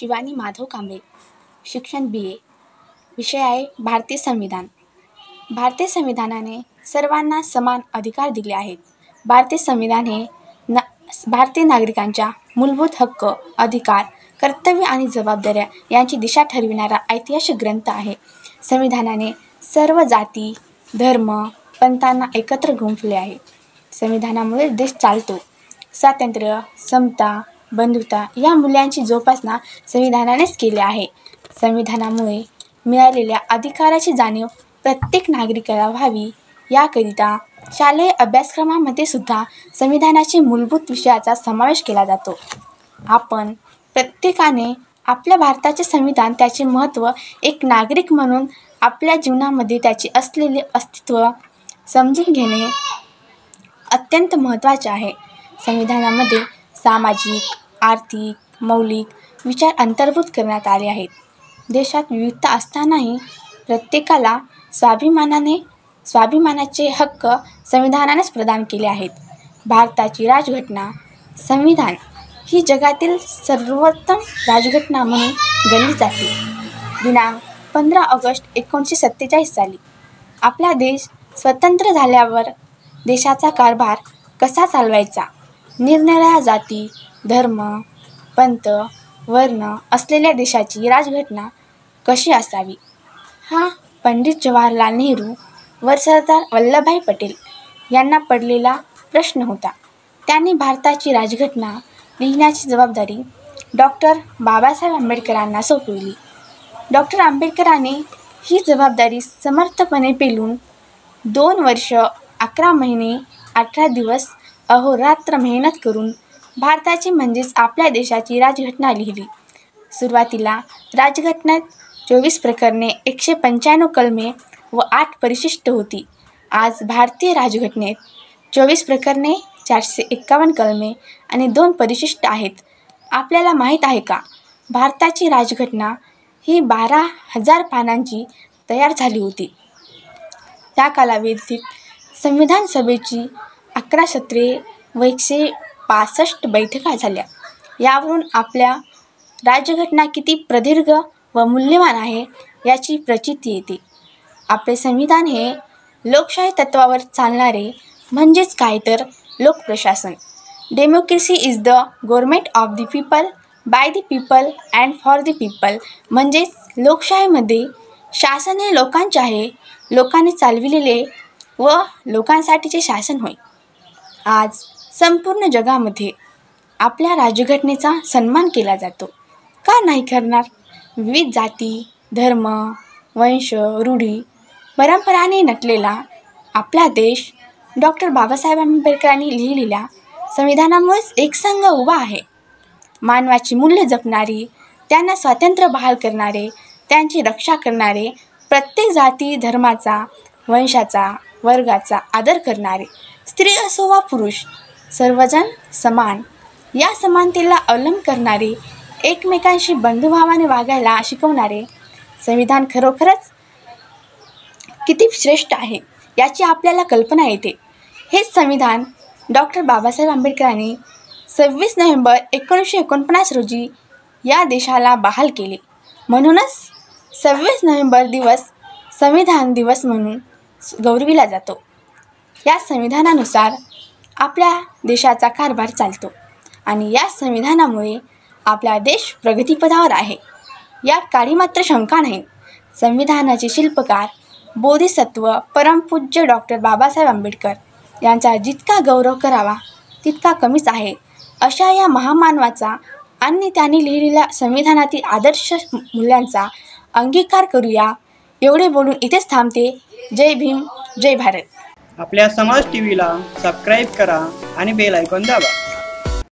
शिवानी माधव कांबळे, शिक्षण BA, विषय आहे भारतीय संविधान। भारतीय संविधानाने सर्वांना समान अधिकार दिले आहेत। भारतीय संविधान हे भारतीय नागरिकांच्या मूलभूत हक्क, अधिकार, कर्तव्य आणि जबाबदाऱ्या यांची दिशा ठरविणारा ऐतिहासिक ग्रंथ आहे। संविधानाने सर्व जाती, धर्म, पंथांना एकत्र गुंफले आहे। संविधानामुळे देश चालतो। स्वातंत्र्य, समता, बंधुता या मूल्यांची जोपासना संविधानानेच केली आहे। संविधानामुळे मिळालेल्या अधिकाराची जाणीव प्रत्येक नागरिकाला व्हावी याकरिता शालेय अभ्यासक्रमामध्ये सुद्धा संविधानाच्या मूलभूत विषयाचा समावेश केला जातो। आपण प्रत्येकाने आपल्या भारताचे संविधान, त्याचे महत्त्व, एक नागरिक म्हणून आपल्या जीवनामध्ये त्याचे असलेले अस्तित्व समजून घेणे अत्यंत महत्त्वाचे आहे। संविधानामध्ये सामाजिक, आर्थिक, मौलिक विचार अंतर्भूत करण्यात आले आहेत। देशात विविधता असतानाही प्रत्येकाला स्वाभिमानाचे हक्क संविधानानेच प्रदान केले आहेत। भारताची राजघटना संविधान ही जगातील सर्वोत्तम राजघटना म्हणून गणली जाते। दिनांक 15 ऑगस्ट 1947 साली आपला देश स्वतंत्र झाल्यावर देशाचा कारभार कसा चालवायचा, निरनिराळ्या जाती, धर्म, पंथ, वर्ण असलेल्या देशाची राजघटना कशी असावी, हा पंडित जवाहरलाल नेहरू व सरदार वल्लभभाई पटेल यांना पडलेला प्रश्न होता। त्यांनी भारताची राजघटना लिहिण्याची जबाबदारी डॉक्टर बाबासाहेब आंबेडकरांना सोपविली। डॉक्टर आंबेडकरांनी ही जबाबदारी समर्थपणे पेलून 2 वर्ष 11 महिने 18 दिवस अहोरात्र मेहनत करून भारताची म्हणजेच आपल्या देशाची राजघटना लिहिली। सुरुवातीला राजघटनेत 24 प्रकरणे, 195 कलमे व 8 परिशिष्ट होती। आज भारतीय राजघटनेत 24 प्रकरणे, 451 कलमे आणि 2 परिशिष्ट आहेत। आपल्याला माहीत आहे का, भारताची राजघटना ही 12,000 पानांची तयार झाली होती। या कालावधीत संविधान सभेची 11 सत्रे व 165 बैठका झाल्या। यावरून आपल्या राजघटना किती प्रदीर्घ व मूल्यवान आहे याची प्रचिती येते। आपले संविधान हे लोकशाही तत्वावर चालणारे, म्हणजेच काय तर लोकप्रशासन। Democracy is the government of the people, by the people and for the people, म्हणजेच लोकशाहीमध्ये शासन हे लोकांचे आहे, लोकांनी चालविलेले व लोकांसाठीचे शासन होय। आज संपूर्ण जगामध्ये आपल्या राजघटनेचा सन्मान केला जातो। का नाही करणार? विविध जाती, धर्म, वंश, रूढी, परंपरांनी नटलेला आपला देश डॉक्टर बाबासाहेब आंबेडकरांनी लिहिलेल्या संविधानामुळेच एकसंघ उभा आहे। मानवाची मूल्य जपणारी, त्यांना स्वातंत्र्य बहाल करणारे, त्यांची रक्षा करणारे, प्रत्येक जाती धर्माचा, वंशाचा, वर्गाचा आदर करणारे, स्त्री असो वा पुरुष सर्वजण समान या समानतेला अवलंब करणारे, एकमेकांशी बंधुभावाने वागायला शिकवणारे संविधान खरोखरच किती श्रेष्ठ आहे याची आपल्याला कल्पना येते। हेच संविधान डॉक्टर बाबासाहेब आंबेडकरांनी 26 नोव्हेंबर 1949 रोजी या देशाला बहाल केले। म्हणूनच 26 नोव्हेंबर दिवस संविधान दिवस म्हणून गौरविला जातो। या संविधानानुसार आपल्या देशाचा कारभार चालतो आणि या संविधानामुळे आपला देश प्रगतीपथावर आहे, यात काही मात्र शंका नाही। संविधानाचे शिल्पकार बोधिसत्व परमपूज्य डॉक्टर बाबासाहेब आंबेडकर यांचा जितका गौरव करावा तितका कमीच आहे। अशा या महामानवाचा आणि त्यांनी लिहिलेल्या संविधानातील आदर्श मूल्यांचा अंगीकार करूया एवढे बोलून इथेच थांबते। जय भीम, जय भारत। आपल्या समाज टीव्हीला सबस्क्राईब करा आणि बेल आयकॉन दाबा।